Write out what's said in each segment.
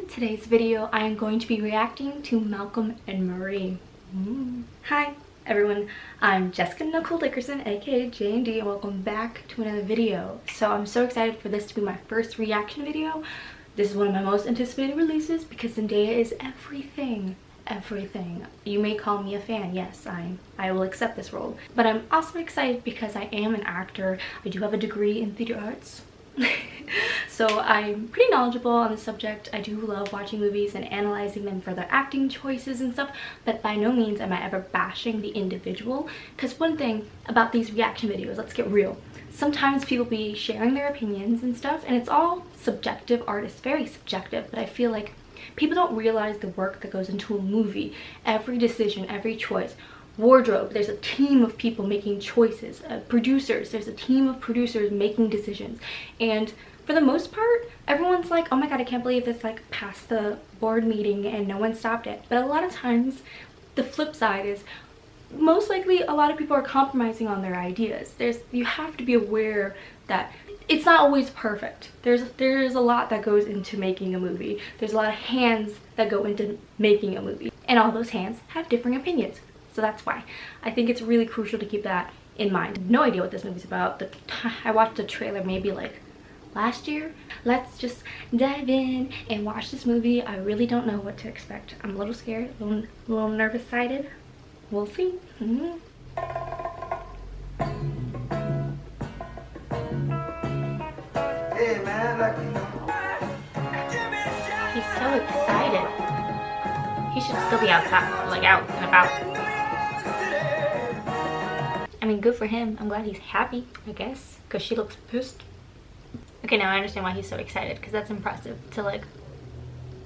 today's video, I am going to be reacting to Malcolm and Marie. Hi everyone, I'm Jessica Nicole Dickerson, aka J&D, and welcome back to another video. So I'm so excited for this to be my first reaction video. This is one of my most anticipated releases because Zendaya is everything. You may call me a fan, yes, I will accept this role. But I'm also excited because I am an actor. I do have a degree in theater arts. So I'm pretty knowledgeable on the subject. I do love watching movies and analyzing them for their acting choices and stuff, but by no means am I ever bashing the individual. Because one thing about these reaction videos, let's get real, sometimes people be sharing their opinions and stuff, and it's all subjective art. It's very subjective, but I feel like people don't realize the work that goes into a movie. Every decision, every choice. Wardrobe, there's a team of people making choices. Producers, there's a team of producers making decisions. And for the most part, everyone's like, oh my god, I can't believe this like passed the board meeting and no one stopped it. But a lot of times, the flip side is most likely a lot of people are compromising on their ideas. You have to be aware that it's not always perfect. There's a lot that goes into making a movie. There's a lot of hands that go into making a movie. And all those hands have differing opinions. So that's why I think it's really crucial to keep that in mind. No idea what this movie's about. I watched the trailer maybe like last year. Let's just dive in and watch this movie. I really don't know what to expect. I'm a little scared, a little nervous-sided. We'll see. Hey man, he's so excited. He should still be outside, like out and about. I mean, good for him. I'm glad he's happy, I guess, because she looks pissed. Okay, now I understand why he's so excited, because that's impressive to like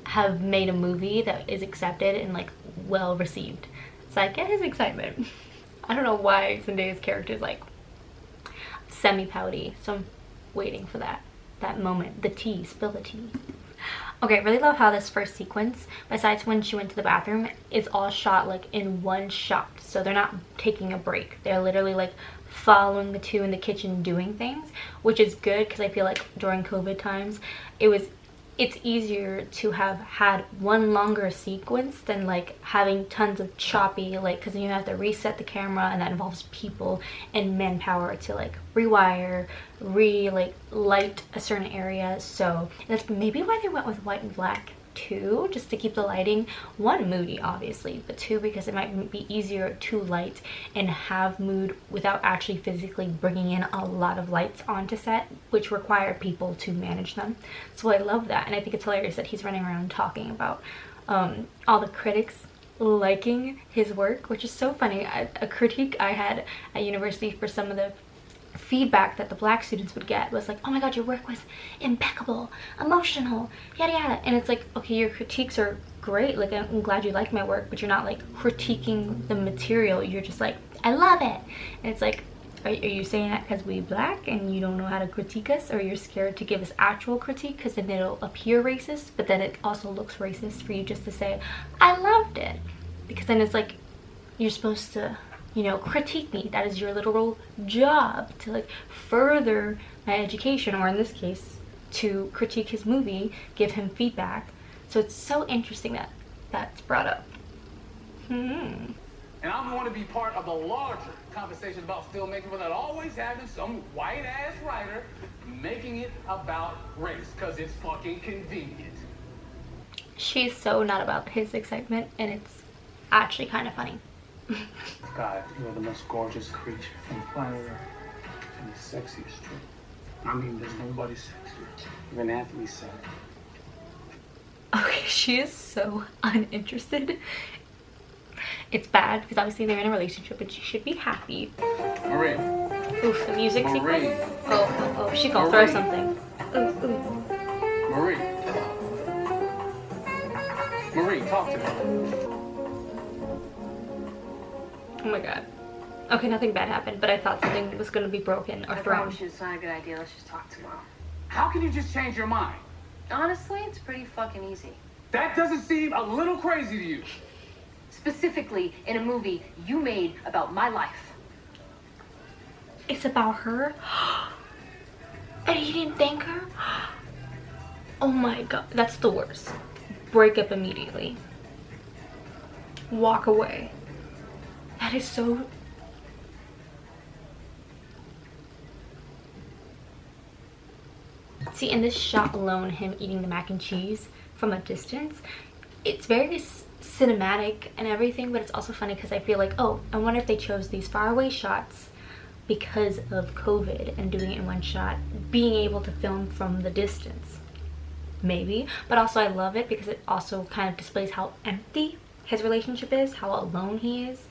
have made a movie that is accepted and like well received. So I get his excitement. I don't know why Zendaya's character is like semi-pouty, so I'm waiting for that moment. The tea, spill the tea. Okay, I really love how this first sequence, besides when she went to the bathroom, is all shot like in one shot. So they're not taking a break. They're literally like following the two in the kitchen doing things, which is good because I feel like during COVID times, it's easier to have had one longer sequence than like having tons of choppy, like, because then you have to reset the camera and that involves people and manpower to like rewire, light a certain area. So that's maybe why they went with white and black too, just to keep the lighting, one, moody obviously, but two, because it might be easier to light and have mood without actually physically bringing in a lot of lights onto set, which require people to manage them. So I love that, and I think it's hilarious that he's running around talking about all the critics liking his work, which is so funny. A critique I had at university for some of the feedback that the black students would get was like, oh my god, your work was impeccable, emotional, yada yada. And it's like, okay, your critiques are great, like I'm glad you like my work, but you're not like critiquing the material. You're just like, I love it. And it's like, are you saying that because we black and you don't know how to critique us, or you're scared to give us actual critique because then it'll appear racist, but then it also looks racist for you just to say I loved it? Because then it's like you're supposed to, you know, critique me. That is your literal job, to like further my education, or in this case to critique his movie, give him feedback. So it's so interesting that that's brought up. And I'm going to be part of a larger conversation about filmmaking without always having some white ass writer making it about race, because it's fucking convenient. She's so not about his excitement, and it's actually kind of funny. God, you are the most gorgeous creature on planet Earth, and the sexiest too. I mean, there's nobody sexier. Even Anthony said it. Okay, she is so uninterested. It's bad because obviously they're in a relationship and she should be happy. Marie. Oof, the music Marie. sequence. Oh, she gonna throw something. Ooh. Marie. Marie, talk to me. Oh my god. Okay, nothing bad happened, but I thought something was gonna be broken or I thrown. promise you it's not a good idea. Let's just talk tomorrow. How can you just change your mind? Honestly, it's pretty fucking easy. That doesn't seem a little crazy to you. Specifically in a movie you made about my life. It's about her? And he didn't thank her? Oh my god, that's the worst. break up immediately. Walk away. That is so... See, in this shot alone, him eating the mac and cheese from a distance, it's very cinematic and everything, but it's also funny because I feel like, oh, I wonder if they chose these faraway shots because of COVID and doing it in one shot, being able to film from the distance. Maybe. But also I love it because it also kind of displays how empty his relationship is, how alone he is,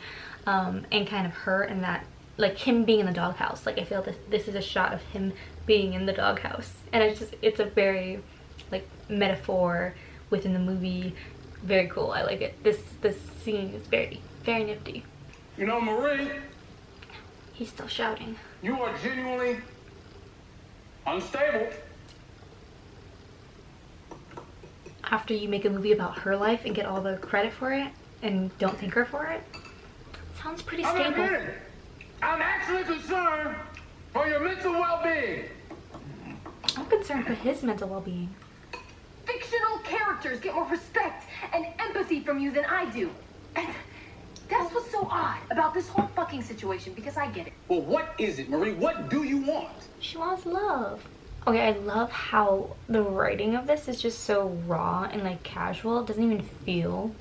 and kind of her, and that, like, him being in the doghouse. Like, I feel this is a shot of him being in the doghouse, and it's a very, like, metaphor within the movie. Very cool. I like it. This scene is very nifty. You know, Marie, He's still shouting. you are genuinely unstable. After you make a movie about her life and get all the credit for it and don't thank her for it, sounds pretty I'm not stable. kidding. I'm actually concerned for your mental well-being. I'm concerned for his mental well-being. Fictional characters get more respect and empathy from you than I do. And that's what's so odd about this whole fucking situation, because I get it. Well, what is it, Marie? What do you want? She wants love. Okay, I love how the writing of this is just so raw and, like, casual. It doesn't even feel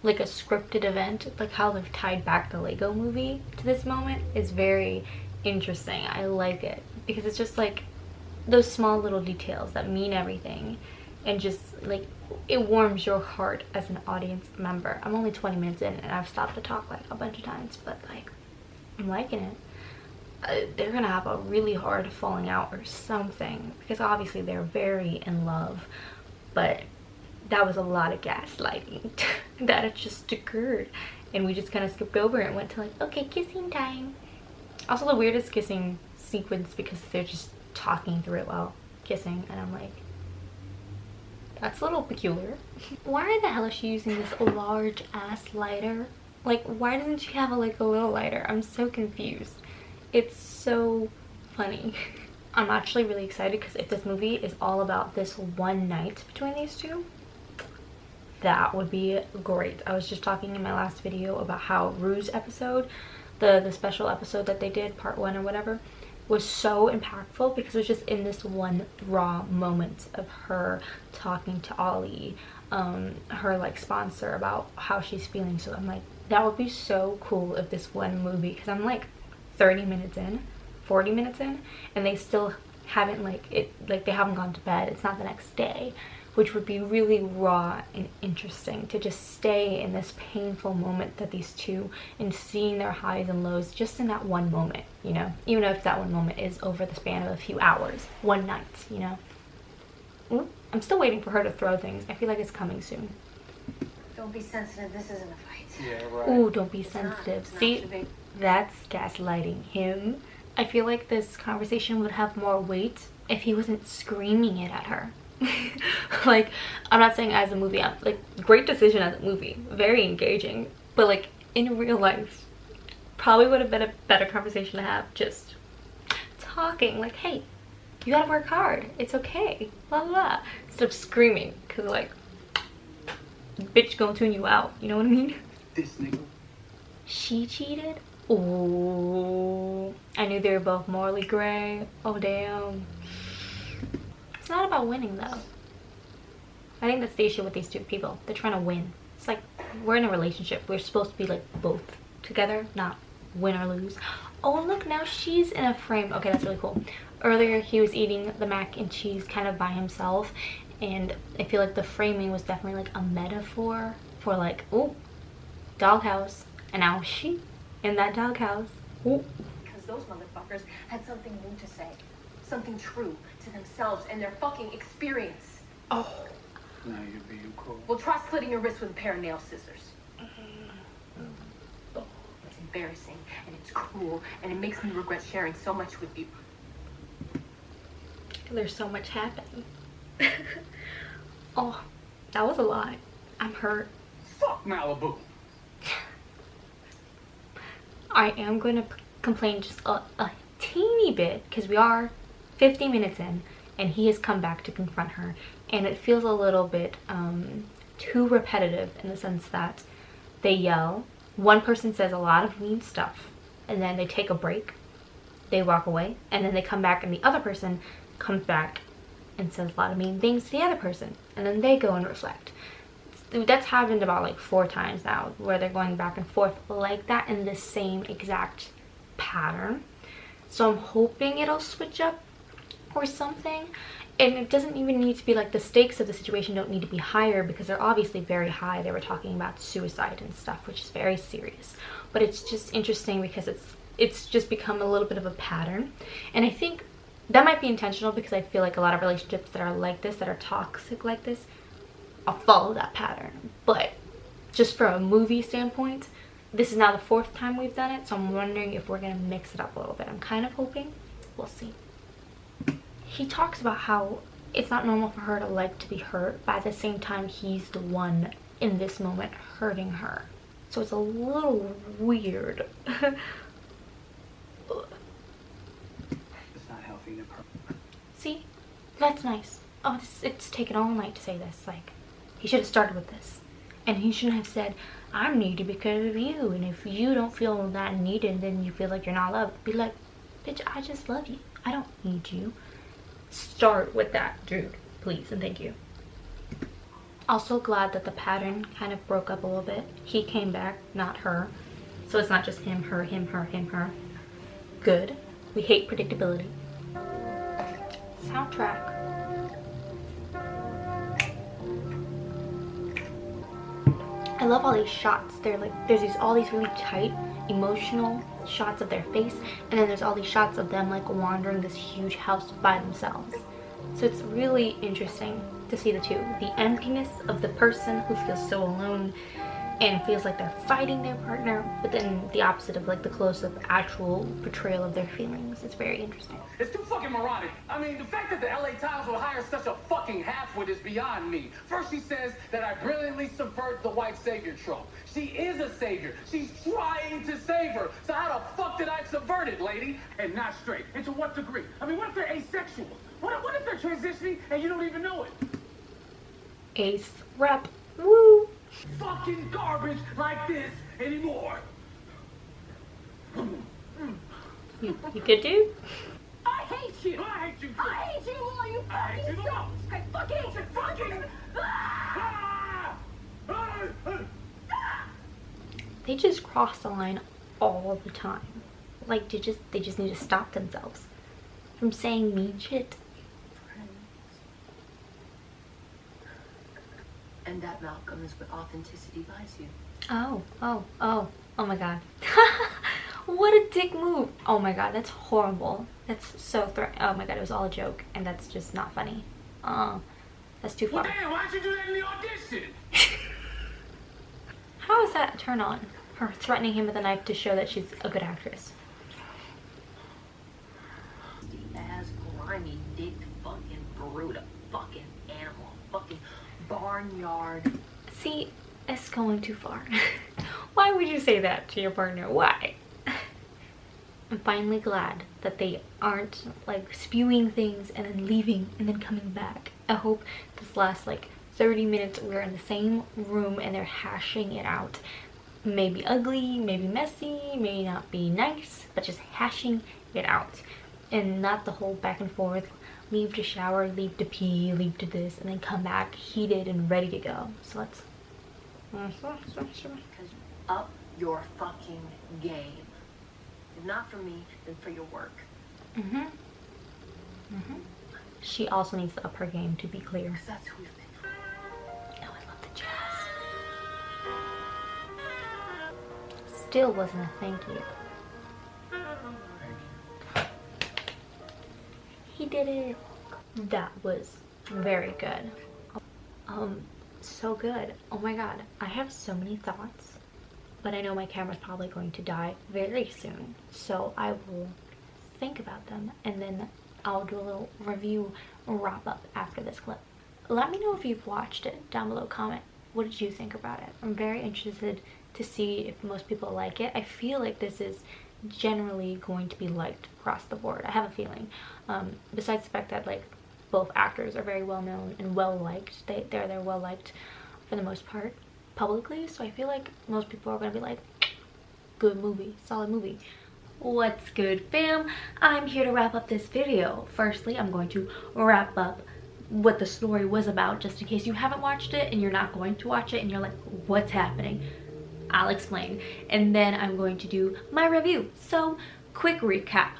like a scripted event. Like how they've tied back the Lego movie to this moment is very interesting. I like it because it's just like those small little details that mean everything, and just like it warms your heart as an audience member. I'm only 20 minutes in and I've stopped to talk like a bunch of times, but like I'm liking it. They're gonna have a really hard falling out or something, because obviously they're very in love, but that was a lot of gaslighting that had just occurred, and we just kind of skipped over it and went to like, okay, kissing time. Also the weirdest kissing sequence because they're just talking through it while kissing, and I'm like, that's a little peculiar. Why the hell is she using this large ass lighter? Like, why doesn't she have a little lighter? I'm so confused. It's so funny. I'm actually really excited because if this movie is all about this one night between these two, that would be great. I was just talking in my last video about how Rue's episode, the special episode that they did, part 1 or whatever, was so impactful because it was just in this one raw moment of her talking to Ollie, her like sponsor, about how she's feeling. So I'm like, that would be so cool if this one movie, because I'm like 30 minutes in, 40 minutes in, and they still haven't they haven't gone to bed. It's not the next day, which would be really raw and interesting to just stay in this painful moment that these two, and seeing their highs and lows just in that one moment, you know, even if that one moment is over the span of a few hours, one night, you know. Ooh, I'm still waiting for her to throw things. I feel like it's coming soon. Don't be sensitive. This isn't a fight. Yeah, right. Ooh, don't be It's sensitive. not See, so big. that's gaslighting him. I feel like this conversation would have more weight if he wasn't screaming it at her. Like, I'm not saying as a movie, I'm like, great decision as a movie, very engaging, but like in real life probably would have been a better conversation to have, just talking like, hey, you gotta work hard, it's okay, blah blah blah, instead of screaming, because like, bitch gonna tune you out, you know what I mean? This nigga. She cheated? Oh, I knew they were both morally gray. Oh damn. It's not about winning though. I think that's the issue with these two people. They're trying to win. It's like, we're in a relationship. We're supposed to be like both together, not win or lose. Oh look, now she's in a frame. Okay, that's really cool. Earlier he was eating the mac and cheese kind of by himself, and I feel like the framing was definitely like a metaphor for like, oh, doghouse, and now she in that doghouse. Ooh. Because those motherfuckers had something new to say. Something true to themselves and their fucking experience. Oh. Now you're being cool. Well, try slitting your wrist with a pair of nail scissors. It's embarrassing, and it's cruel, and it makes me regret sharing so much with you. There's so much happening. Oh, that was a lot. I'm hurt. Fuck Malibu. I am going to complain just a teeny bit, because we are 50 minutes in and he has come back to confront her, and it feels a little bit too repetitive in the sense that they yell, one person says a lot of mean stuff, and then they take a break, they walk away, and then they come back and the other person comes back and says a lot of mean things to the other person, and then they go and reflect. That's happened about like 4 times now, where they're going back and forth like that in the same exact pattern. So I'm hoping it'll switch up or something. And it doesn't even need to be like, the stakes of the situation don't need to be higher, because they're obviously very high. They were talking about suicide and stuff, which is very serious. But it's just interesting because it's just become a little bit of a pattern. And I think that might be intentional, because I feel like a lot of relationships that are like this, that are toxic like this, I'll follow that pattern. But just from a movie standpoint, this is now the 4th time we've done it, so I'm wondering if we're gonna mix it up a little bit. I'm kind of hoping. We'll see. He talks about how it's not normal for her to like to be hurt, but at the same time he's the one in this moment hurting her. So it's a little weird. It's not healthy to hurt. See? That's nice. Oh, it's taken all night to say this. Like, he should have started with this. And he shouldn't have said, I'm needy because of you, and if you don't feel that needed, then you feel like you're not loved. Be like, bitch, I just love you. I don't need you. Start with that, dude, please, and thank you. Also glad that the pattern kind of broke up a little bit. He came back, not her. So it's not just him, her, him, her, him, her. Good. We hate predictability. Soundtrack. I love all these shots. They're like, there's all these really tight, emotional shots of their face, and then there's all these shots of them like wandering this huge house by themselves. So it's really interesting to see the two. The emptiness of the person who feels so alone and feels like they're fighting their partner, but then the opposite of like the close-up actual portrayal of their feelings. It's very interesting. It's too fucking moronic. I mean, the fact that the LA Times will hire such a fucking halfwit is beyond me. First she says that I brilliantly subvert the white savior trope. She is a savior. She's trying to save her. So how the fuck did I subvert it, lady? And not straight. And to what degree? I mean, what if they're asexual? What if they're transitioning and you don't even know it? Ace rep. Woo! Fucking garbage like this anymore. You good, dude? I hate you. I hate you too. I hate you more, you I hate fucking you suck. more. I fucking hate you. Fucking. They just cross the line all the time. Like, they just need to stop themselves from saying mean shit. And that, Malcolm, is what authenticity buys you. Oh my god. What a dick move. Oh my god, that's horrible. That's so oh my god, it was all a joke, and that's just not funny. That's too far. Well, damn, why'd you do that in the audition? How is that a turn on? Her threatening him with a knife to show that she's a good actress. Ass, grimy, dick, fucking brute, fucking animal, fucking barnyard. See, it's going too far. Why would you say that to your partner? Why? I'm finally glad that they aren't like spewing things and then leaving and then coming back. I hope this lasts like 30 minutes. We're in the same room and they're hashing it out. Maybe ugly, maybe messy, may not be nice, but just hashing it out. And not the whole back and forth, leave to shower, leave to pee, leave to this, and then come back heated and ready to go. So let's... Because up your fucking game. If not for me, then for your work. She also needs to up her game, to be clear. Because that's who we've been. Oh, I love the jazz. Still wasn't a thank you. He did it. That was very good. So good. Oh my god. I have so many thoughts, but I know my camera's probably going to die very soon. So I will think about them and then I'll do a little review wrap up after this clip. Let me know if you've watched it down below. Comment. What did you think about it? I'm very interested to see if most people like it. I feel like this is generally going to be liked across the board. I have a feeling. Besides the fact that like both actors are very well known and well liked. They're well liked. for the most part publicly, so I feel like most people are gonna be like, good movie, solid movie. What's good, fam? I'm here to wrap up this video. Firstly, I'm going to wrap up what the story was about, just in case you haven't watched it and you're not going to watch it and you're like, what's happening? I'll explain. And then I'm going to do my review. So, quick recap.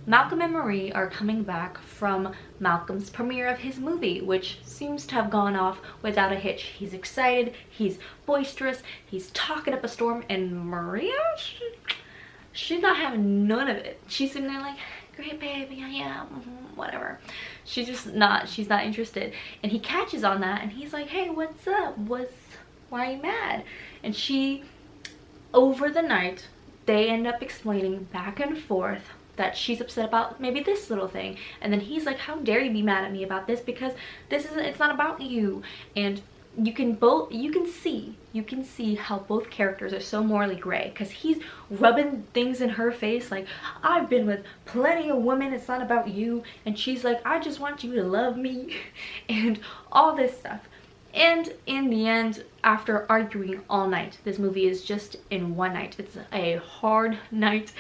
Malcolm and Marie are coming back from Malcolm's premiere of his movie, which seems to have gone off without a hitch. He's excited, he's boisterous, he's talking up a storm, and Maria, she's not having none of it. She's sitting there like, great baby, I am, whatever. She's not interested. And he catches on that and he's like, hey, what's up? Why are you mad? And she, over the night, they end up explaining back and forth that she's upset about maybe this little thing, and then he's like, how dare you be mad at me about this, because it's not about you. And you can see how both characters are so morally gray, because he's rubbing things in her face like, I've been with plenty of women, it's not about you, and she's like, I just want you to love me and all this stuff. And in the end, after arguing all night, this movie is just in one night. It's a hard night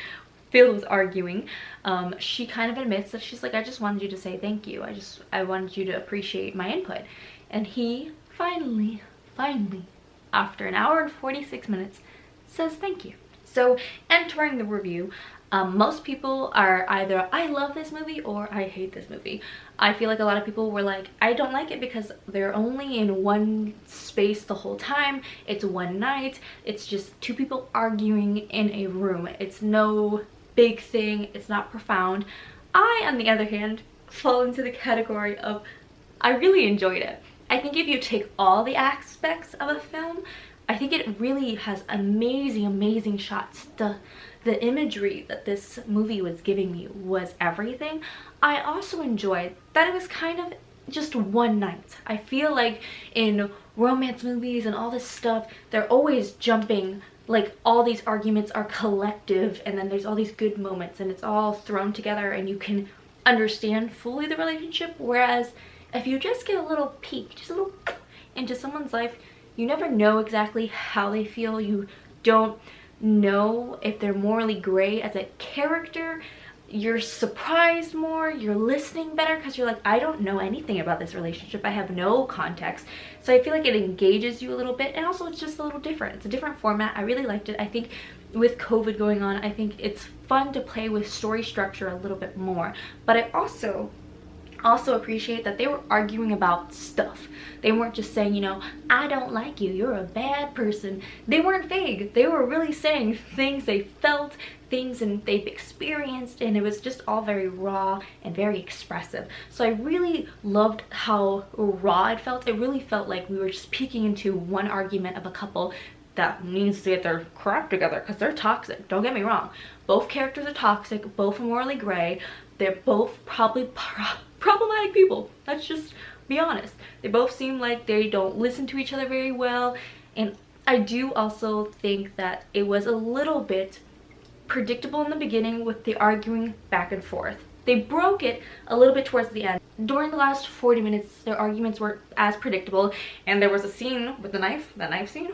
filled with arguing. She kind of admits that she's like, I just wanted you to say thank you. I wanted you to appreciate my input. And he finally, after an hour and 46 minutes, says thank you. So, entering the review, most people are either, I love this movie, or I hate this movie. I feel like a lot of people were like, I don't like it because they're only in one space the whole time. It's one night. It's just two people arguing in a room. It's no big thing. It's not profound. I, on the other hand, fall into the category of, I really enjoyed it. I think if you take all the aspects of a film, I think it really has amazing shots. The imagery that this movie was giving me was everything. I also enjoyed that it was kind of just one night. I feel like in romance movies and all this stuff, they're always jumping, like all these arguments are collective, and then there's all these good moments and it's all thrown together and you can understand fully the relationship. Whereas if you just get a little peek, just a little into someone's life, you never know exactly how they feel. You don't know if they're morally gray as a character. You're surprised more, you're listening better, because you're like, I don't know anything about this relationship, I have no context. So I feel like it engages you a little bit, and also it's just a little different. It's a different format. I really liked it. I think with COVID going on, I think it's fun to play with story structure a little bit more. But I also appreciate that they were arguing about stuff. They weren't just saying, you know, I don't like you, you're a bad person. They weren't vague. They were really saying things they felt, things and they've experienced, and it was just all very raw and very expressive. So I really loved how raw it felt. It really felt like we were just peeking into one argument of a couple that needs to get their crap together, because they're toxic. Don't get me wrong. Both characters are toxic, both morally gray. They're both probably problematic people. Let's just be honest. They both seem like they don't listen to each other very well, and I do also think that it was a little bit predictable in the beginning with the arguing back and forth. They broke it a little bit towards the end. During the last 40 minutes, their arguments were as predictable, and there was a scene with the knife. That knife scene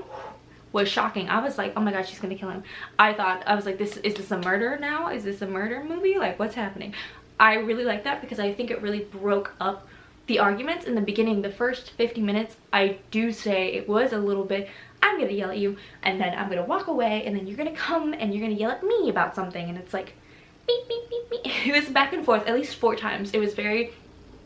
was shocking. I was like, oh my god, she's gonna kill him. I was like, is this a murder now? Is this a murder movie? Like, what's happening? I really like that because I think it really broke up the arguments in the beginning. The first 50 minutes, I do say it was a little bit, I'm gonna yell at you, and then I'm gonna walk away, and then you're gonna come and you're gonna yell at me about something, and it's like, beep, beep, beep, beep. It was back and forth at least 4 times. It was very,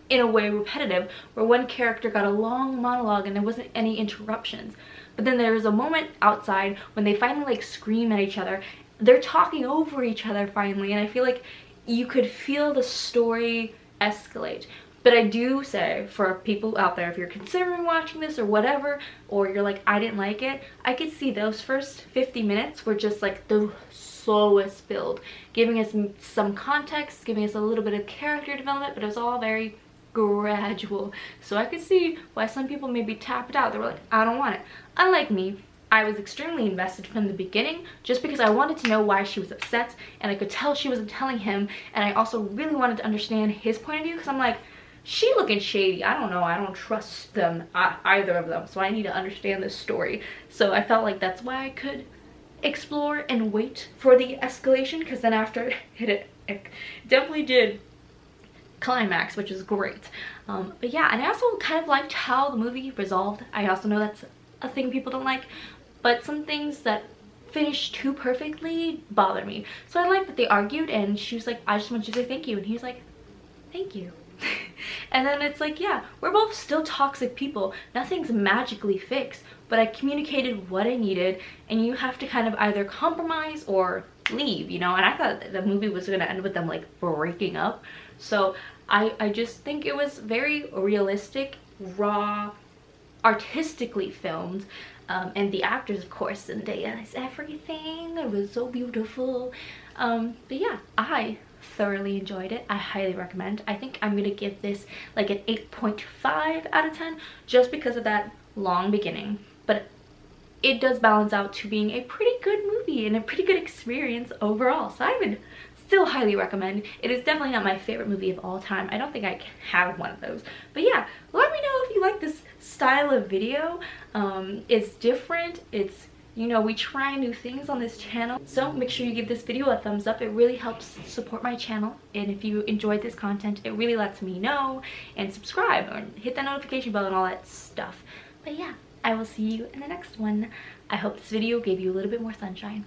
in a way, repetitive, where one character got a long monologue and there wasn't any interruptions. But then there was a moment outside when they finally like scream at each other. They're talking over each other finally, and I feel like you could feel the story escalate. But I do say, for people out there, if you're considering watching this or whatever, or you're like, I didn't like it, I could see those first 50 minutes were just like the slowest build, giving us some context, giving us a little bit of character development, but it was all very gradual. So I could see why some people maybe tapped out. They were like, I don't want it. Unlike me, I was extremely invested from the beginning, just because I wanted to know why she was upset, and I could tell she wasn't telling him, and I also really wanted to understand his point of view, because I'm like, she looking shady. I don't know, I don't trust them, either of them, so I need to understand this story. So I felt like that's why I could explore and wait for the escalation, because then after it definitely did climax, which is great. But yeah, and I also kind of liked how the movie resolved. I also know that's a thing people don't like, but some things that finished too perfectly bother me. So I like that they argued, and she was like, I just want you to say thank you, and he was like, thank you. And then it's like, yeah, we're both still toxic people, nothing's magically fixed, but I communicated what I needed, and you have to kind of either compromise or leave, you know. And I thought the movie was going to end with them like breaking up. So I just think it was very realistic, raw, artistically filmed, and the actors, of course, Zendaya is everything. It was so beautiful. But yeah, I thoroughly enjoyed it. I highly recommend. I think I'm gonna give this like an 8.5 out of 10 just because of that long beginning, but it does balance out to being a pretty good movie and a pretty good experience overall. So I would still highly recommend. It is definitely not my favorite movie of all time. I don't think I have one of those, but yeah, let me know if you like this style of video. It's different. It's, you know, we try new things on this channel, so make sure you give this video a thumbs up. It really helps support my channel, and if you enjoyed this content, it really lets me know, and subscribe or hit that notification bell and all that stuff. But yeah, I will see you in the next one. I hope this video gave you a little bit more sunshine.